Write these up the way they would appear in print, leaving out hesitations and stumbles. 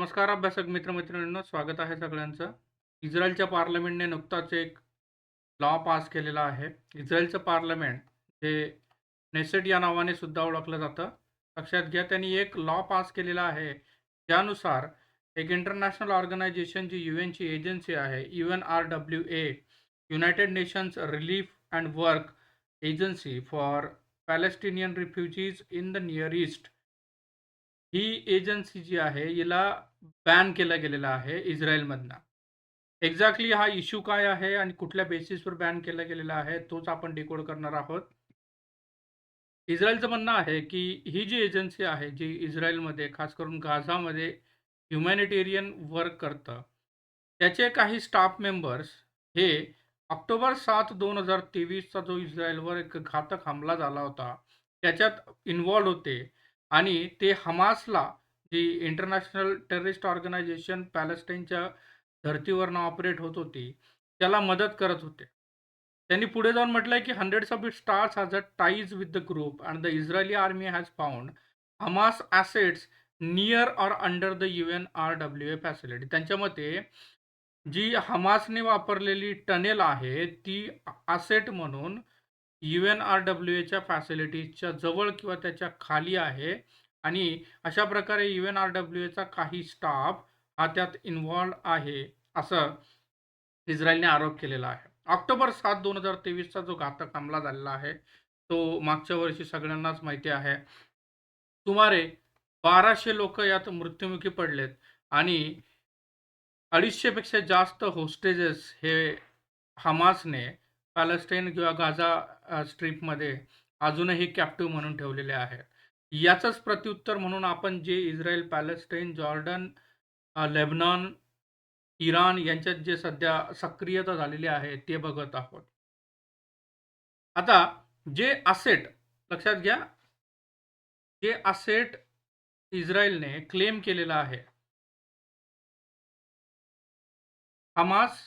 नमस्कार अभ्यासक मित्र-मैत्रिणींनो, स्वागत आहे सगळ्यांचं. इस्रायलच्या पार्लमेंटने नुकताच एक लॉ पास केलेला आहे. इस्रायलचं पार्लमेंट हे नेसेट या नावाने सुद्धा ओळखलं जातं. लक्षात घ्या त्यांनी एक लॉ पास केलेला आहे. त्यानुसार एक इंटरनॅशनल ऑर्गनायझेशन जी यूएनची एजन्सी आहे, UNRWA, United Nations Relief and Work Agency for Palestinian refugees in the Near East, ही एजन्सी जी आहे हिला बॅन केलं गेलेलं आहे इस्रायलमधनं. एक्झॅक्टली हा इश्यू काय आहे आणि कुठल्या बेसिसवर बॅन केला गेलेला आहे, तोच आपण डिकोड करणार आहोत. इस्रायलचं म्हणणं आहे, की ही जी एजन्सी आहे, जी इस्रायलमध्ये खास करून गाझामध्ये ह्युमॅनिटेरियन वर्क करतं, त्याचे काही स्टाफ मेंबर्स हे ऑक्टोबर 7, 2023चा जो इस्रायलवर एक घातक हमला झाला होता, त्याच्यात इन्व्हॉल्व होते आणि ते हमासला, जी इंटरनॅशनल टेररिस्ट ऑर्गनायझेशन पॅलेस्टाईनच्या धर्तीवरनं ऑपरेट होत होती, त्याला मदत करत होते. त्यांनी पुढे जाऊन म्हटलंय, की "hundreds of its stars has a ties with the group and the Israeli army has found Hamas assets near or under the UNRWA facility." त्यांच्या मते जी हमासने वापरलेली टनेल आहे, ती असेट म्हणून UNRWAच्या फॅसिलिटीजच्या जवळ किंवा त्याच्या खाली आहे आणि अशा प्रकारे UNRWAचा काही स्टाफ हा त्यात इन्व्हॉल्व आहे, असं इस्रायलने आरोप केलेला आहे. ऑक्टोबर 7, 2023चा जो घातक हमला झालेला आहे, तो मागच्या वर्षी सगळ्यांनाच माहिती आहे. सुमारे 1200 लोकं यात मृत्युमुखी पडलेत आणि 250 पेक्षा जास्त होस्टेजेस हे हमासने पॅलेस्टाईन किंवा गाझा स्ट्रिपमध्ये अजूनही कॅप्टिव्ह म्हणून ठेवलेले आहेत. याचंच प्रत्युत्तर म्हणून आपण जे Israel, Palestine, Jordan, Lebanon, Iran यांच्यात जे सध्या सक्रियता झालेली आहे, ते बघत आहोत. आता जे असेट लक्षात घ्या, जे असेट इस्रायलने क्लेम केलेलं आहे, Hamas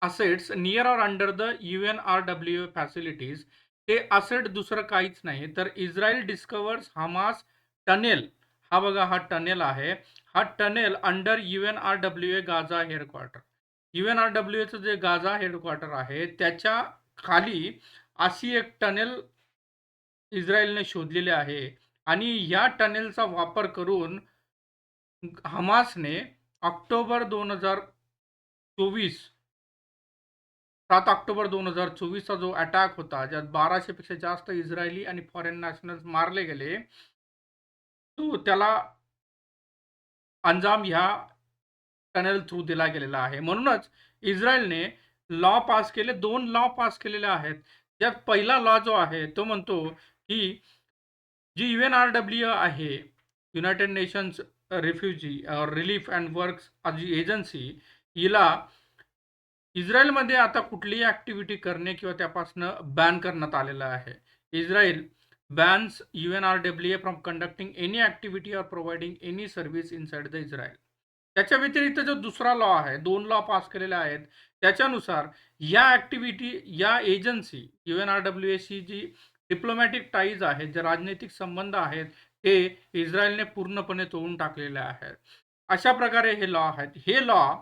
assets near or under the UNRWA facilities, ते असेट दुसरं काहीच नाही, तर इस्रायल डिस्कव्हर्स हमास टनेल. हा बघा, हा टनेल आहे. हा tunnel under UNRWA Gaza headquarter. UNRWAचं जे गाझा हेडक्वार्टर आहे, त्याच्या खाली अशी एक टनेल इस्रायलने शोधलेली आहे आणि या टनेलचा वापर करून हमासने ऑक्टोबर 2024, 7 ऑक्टोबर 2024चा जो अटॅक होता, ज्यात 1200 पेक्षा जास्त इस्रायली आणि फॉरेन नॅशनल्स मारले गेले, तो त्याला अंजाम ह्या टनेल थ्रू दिला गेलेला आहे. म्हणूनच इस्रायलने लॉ पास केले, 2 लॉ पास केलेले आहेत. त्यात पहिला लॉ जो आहे, तो म्हणतो, की जी UNRWA आहे, United Nations refugee relief and works जी एजन्सी, हिला इस्रायलमध्ये आता कुठलीही ॲक्टिव्हिटी करणे किंवा त्यापासून बॅन करण्यात आलेलं आहे. Israel Benz UNRWA from conducting any activity or providing any service inside the Israel. त्याच्या व्यतिरिक्त जो दुसरा लॉ आहे, 2 लॉ पास केलेले आहेत. त्याच्यानुसार या ॲक्टिव्हिटी, या एजन्सी UNRWAशी जी डिप्लोमॅटिक टाईज आहेत, जे राजनैतिक संबंध आहेत, ते इस्रायलने पूर्णपणे तोडून टाकलेले आहेत. अशा प्रकारे हे लॉ आहेत. हे लॉ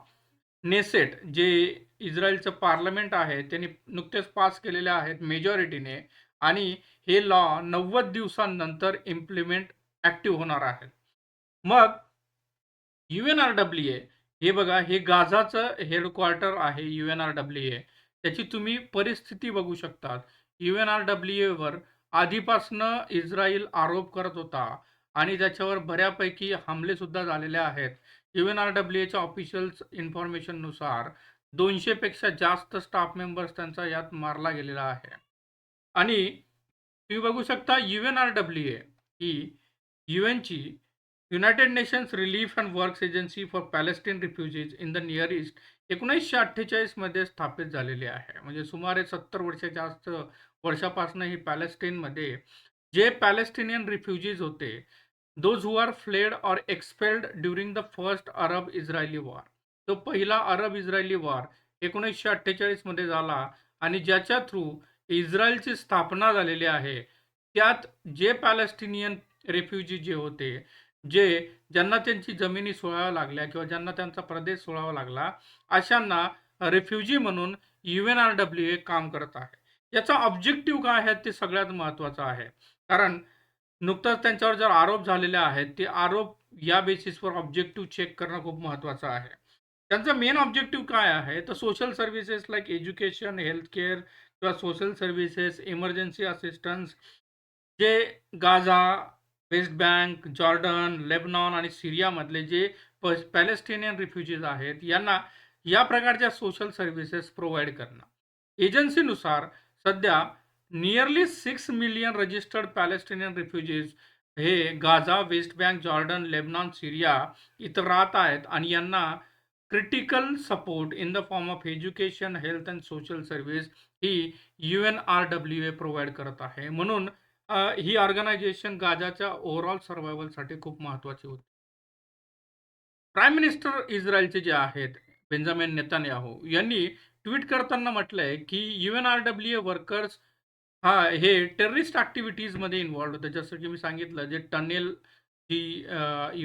नेसेट, जे इस्रायलचं पार्लमेंट आहे, त्यांनी नुकतेच पास केलेले आहेत मेजॉरिटीने आणि हे लॉ 90 दिवसांनंतर इम्प्लिमेंट ॲक्टिव्ह होणार आहेत. मग UNRWA, हे बघा, हे गाझाचं हेडक्वार्टर आहे UNRWA. त्याची तुम्ही परिस्थिती बघू शकता. UNRWAवर आधीपासनं इस्रायल आरोप करत होता आणि त्याच्यावर बऱ्यापैकी हमलेसुद्धा झालेले आहेत. UNRWAच्या ऑफिशियल्स इन्फॉर्मेशननुसार 200 पेक्षा जास्त स्टाफ मेंबर्स त्यांचा यात मारला गेलेला आहे. आणि तुम्ही बघू शकता, UNRWA ही यूएनची United Nations Relief and Works Agency for Palestine refugees in the Near East 1948 मध्ये स्थापित झालेली आहे. म्हणजे सुमारे 70 जास्त वर्षापासून ही पॅलेस्टाईनमध्ये जे पॅलेस्टिनियन रिफ्युजीज होते, those who are fled or expelled during the first Arab Israeli war. तो पहिला अरब इस्रायली वॉर 1948 मध्ये झाला आणि ज्याच्या थ्रू इस्रायलची स्थापना झालेली आहे. त्यात जे पॅलेस्टिनियन रेफ्युजी जे होते, जे ज्यांना त्यांची जमिनी सोडाव्या लागल्या किंवा ज्यांना त्यांचा प्रदेश सोडावा लागला, अशांना रेफ्युजी म्हणून UNRWA काम करत आहे. याचा ऑब्जेक्टिव्ह काय आहे ते सगळ्यात महत्त्वाचं आहे. कारण नुकताच त्यांच्यावर जर आरोप झालेले आहेत, ते आरोप या बेसिसवर ऑब्जेक्टिव्ह चेक करणं खूप महत्त्वाचं आहे. त्यांचा मेन ऑब्जेक्टिव्ह काय आहे? तर social services like education, health care किंवा सोशल सर्व्हिसेस, इमर्जन्सी असिस्टन्स जे Gaza, West Bank, Jordan, Lebanon आणि सीरियामधले जे पॅलेस्टिनियन रिफ्युजीज आहेत, यांना या प्रकारच्या सोशल सर्व्हिसेस प्रोव्हाईड करणं. एजन्सीनुसार सध्या nearly 6 million registered Palestinian refugees हे Gaza, West Bank, Jordan, Lebanon, Syria इथं राहत आहेत आणि यांना critical support in the form of education, health and social service ही UNRWA प्रोव्हाईड करत आहे. म्हणून ही ऑर्गनायझेशन गाझाच्या ओव्हरऑल सर्व्हायव्हलसाठी खूप महत्त्वाची होती. प्राईम मिनिस्टर इस्रायलचे जे आहेत, बेंजामिन नेतान्याहू यांनी ट्वीट करताना म्हटलंय, की UNRWA वर्कर्स हे टेररिस्ट ॲक्टिव्हिटीजमध्ये इन्व्हॉल्व्ड होते. जसं की मी सांगितलं, जे टनेल जी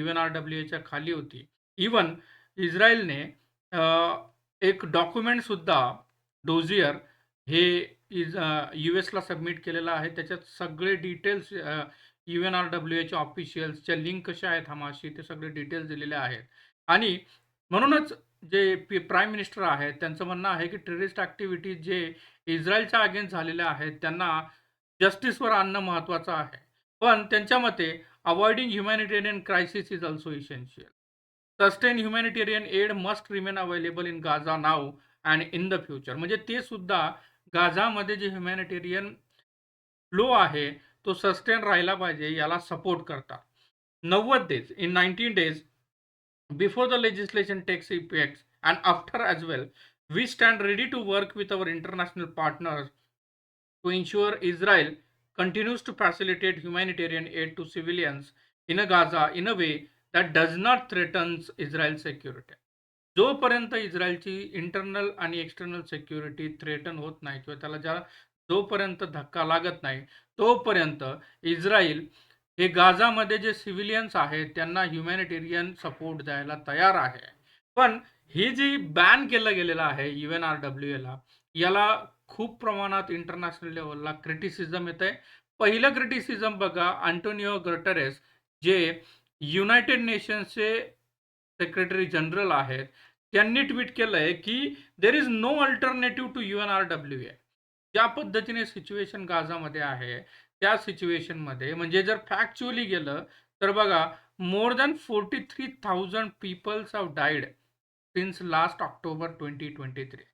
UNRWAच्या खाली होती. इव्हन इस्रायलने अ, एक डॉक्युमेंटसुद्धा डोझियर हे US ला सबमिट केलेलं आहे. त्याच्यात सगळे डिटेल्स UNRWAच्या ऑफिशियल्सच्या लिंक कशा आहेत हमाशी, ते सगळे डिटेल्स दिलेले आहेत. आणि म्हणूनच जे प्राईम मिनिस्टर आहेत, त्यांचं म्हणणं आहे, की टेररिस्ट ॲक्टिव्हिटीज जे इस्रायलच्या अगेन्स्ट झालेल्या आहेत, त्यांना जस्टिसवर आणणं महत्त्वाचं आहे. पण त्यांच्या मते avoiding humanitarian crisis is also essential. Sustain humanitarian aid must remain available in Gaza now and in the future. म्हणजे ते सुद्धा गाझामध्ये जे ह्युमॅनिटेरियन फ्लो आहे, तो सस्टेन राहिला पाहिजे, याला सपोर्ट करतात. 90 days, in 19 days before the legislation takes effect and after as well, we stand ready to work with our international partners to ensure Israel continues to facilitate humanitarian aid to civilians in a Gaza in a way that does not threaten Israel's security. जोपर्यंत इस्रायलची internal आणि external security threaten होत नाही किंवा त्याला जोपर्यंत धक्का लागत नाही, तोपर्यंत इस्रायल हे गाझामध्ये जे सिव्हिलियन्स आहेत, त्यांना ह्युमॅनिटेरियन सपोर्ट द्यायला तयार आहे. पण हे जी बॅन केलं गेलेलं आहे UNRWAला, याला खूप प्रमाणात इंटरनॅशनल लेव्हलला क्रिटिसिझम येतंय. पहिलं क्रिटिसिझम बघा, अँटोनिओ गुटेरेस जे युनायटेड नेशन्सचे सेक्रेटरी जनरल आहेत, त्यांनी ट्वीट केलंय, की "there is no alternative to UNRWA." ज्या पद्धतीने सिच्युएशन गाझामध्ये आहे, त्या सिच्युएशनमध्ये म्हणजे जर फॅक्च्युअली गेलं, तर बघा more than 43,000 peoples have died since last October 2023.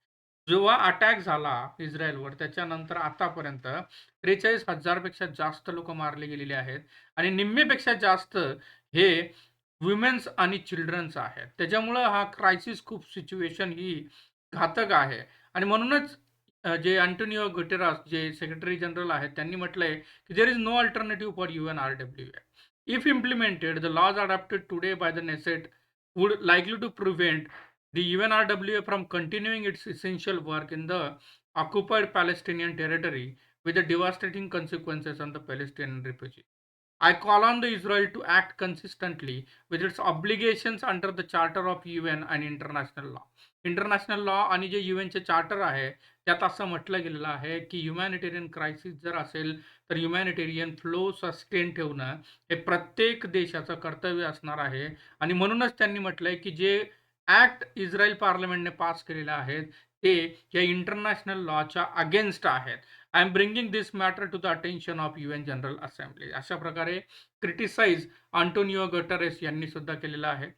जेव्हा अटॅक झाला इस्रायलवर त्याच्यानंतर आतापर्यंत 43,000 पेक्षा जास्त लोकं मारले गेलेले आहेत आणि निम्मेपेक्षा जास्त हे वुमेन्स आणि चिल्ड्रन्स आहेत. त्याच्यामुळं हा क्रायसिस खूप सिच्युएशन ही घातक आहे आणि म्हणूनच जे अँटोनिओ गुटेरस जे सेक्रेटरी जनरल आहेत, त्यांनी म्हटलंय, की "there is no alternative for UNRWA. If implemented, the laws adopted today by the Knesset would likely to prevent the UNRWA from continuing its essential work in the occupied Palestinian territory with the devastating consequences on the Palestinian refugees. I call on the Israel to act consistently with its obligations under the Charter of UN and international law." International law आणि जे यूएनचे charter आहे, त्यात असं म्हटलं गेलेलं आहे, की humanitarian crisis जर असेल, तर ह्युमॅनिटेरियन फ्लो सस्टेन ठेवणं हे प्रत्येक देशाचं कर्तव्य असणार आहे आणि म्हणूनच त्यांनी म्हटलंय, की जे ॲक्ट इस्रायल पार्लमेंटने पास केलेले आहेत, ते या इंटरनॅशनल लॉच्या अगेन्स्ट आहेत. I am bringing this matter to the attention of UN general assembly. अशा प्रकारे क्रिटिसाइज अँटोनिओ गुटेरेस यांनी सुद्धा केलेलं आहे.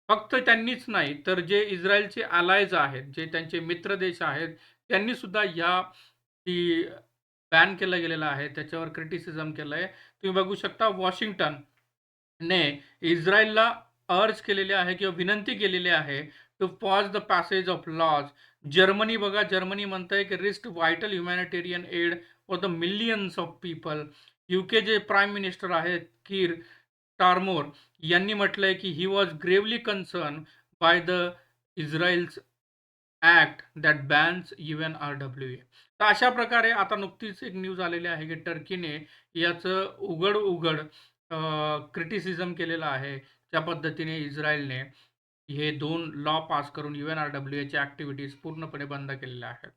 फक्त त्यांनीच नाही, तर जे इस्रायलचे अलायज आहेत, जे त्यांचे मित्र देश आहेत, त्यांनी सुद्धा या जी बॅन केलं गेलेलं आहे, त्याच्यावर क्रिटिसिझम केलंय. तुम्ही बघू शकता वॉशिंग्टनने इस्रायलला अर्ज केलेले आहे किंवा विनंती केलेली आहे to pause the passage of laws. Germany बघा, जर्मनी म्हणतंय की risk vital humanitarian aid for the millions of people. UK जे प्राईम मिनिस्टर आहेत कीर स्टारमोर यांनी म्हटलंय की he was gravely concern by the Israel's act that bans UNRWA. तर अशा प्रकारे आता नुकतीच एक न्यूज आलेली आहे की टर्कीने याचं उघड क्रिटिसिझम केलेलं आहे. ज्या पद्धतीने इस्रायलने हे 2 लॉ पास करून UNRWAच्या ॲक्टिव्हिटीज पूर्णपणे बंद केलेल्या आहेत.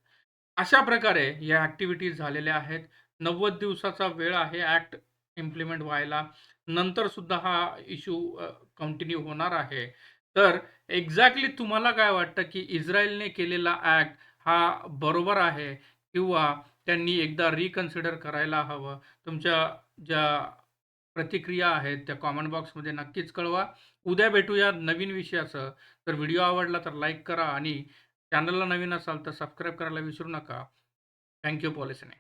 अशा प्रकारे या ॲक्टिव्हिटीज झालेल्या आहेत. 90 दिवसाचा वेळ आहे ॲक्ट इम्प्लिमेंट व्हायला. नंतर सुद्धा हा इश्यू कंटिन्यू होणार आहे. तर एक्झॅक्टली तुम्हाला काय वाटतं, की इस्रायलने केलेला ॲक्ट हा बरोबर आहे किंवा त्यांनी एकदा रिकन्सिडर करायला हवं? तुमच्या ज्या प्रतिक्रिया आहेत त्या कॉमेंट बॉक्समध्ये नक्कीच कळवा. उद्या भेटूया नवीन विषयासह. तर व्हिडिओ आवडला तर लाईक करा आणि चॅनलला नवीन असाल तर सबस्क्राईब करायला विसरू नका. Thank you for listening.